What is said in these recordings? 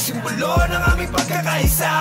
simbolo ng aming pagkakaisa.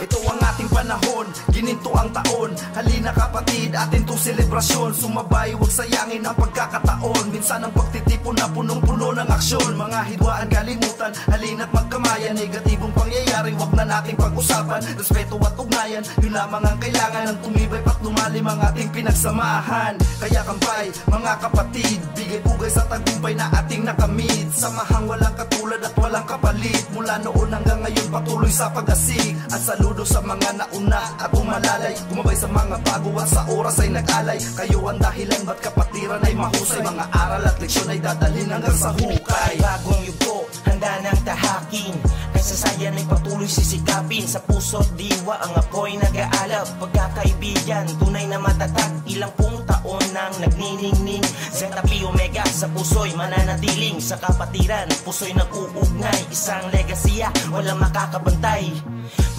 Ito ang ating panahon, gininto ang taon. Halina kapatid, atin tong selebrasyon. Sumabay, huwag sayangin ang pagkakataon. Minsan ang pagtitipon na punong-puno ng aksyon. Mga hidwaan kalimutan, halina't magkamayan. Negatibong pangyayari, huwag na nating pag-usapan. Respeto at ugnayan, yun lamang ang kailangan. Ang tumibay pat lumalim ang ating pinagsamahan. Kaya kampay, mga kapatid, bigay-bugay sa tagumpay na ating nakamit. Samahang walang katulad at walang kapalit. Mula noon hanggang ngayon patuloy sa pag-asik. At saludo sa mga nauna at umalalay. Kumabay sa mga bago at sa oras ay nag-alay. Kayo ang dahilan ba't kapatiran ay mahusay. Mga aral at leksyon ay dadalhin hanggang sa hukay. Bagong yugo, handa ng tahakin. Kasasayan ay patuloy sisikapin. Sa puso't diwa ang apoy nag-aalab. Pagkakaibigan, tunay na matatag. Ilang pung taon nang nagniningning. Zeta Pi Omega sa puso'y mananatiling. Sa kapatiran, puso'y nag-uugnay. Isang legasiya, walang makakabantay.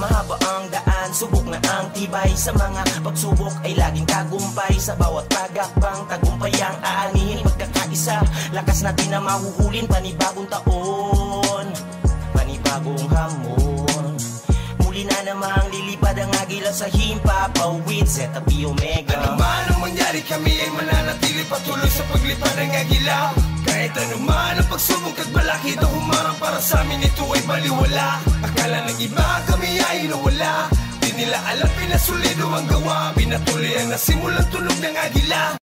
Mahaba ang daan, subok na ang tibay. Sa mga pagsubok ay laging tagumpay. Sa bawat tagakbang, tagumpay ang aanihin. Pagkakaisa, lakas natin na mahuhulin. Panibagong taon, panibagong hamon. Muli na namang lilipad ang agila sa himpapawid. Zeta Pi Omega. Ano man ang mangyari, kami ay mananatili patuloy sa paglipad ng agila. Kahit anuman ang pagsubok at balakid na humarang, para sa amin ito ay baliwala. Akala ng iba kami ay inawala, di nila alam pinasulido ang gawa. Pinatuloy ang nasimulang tunog ng agila.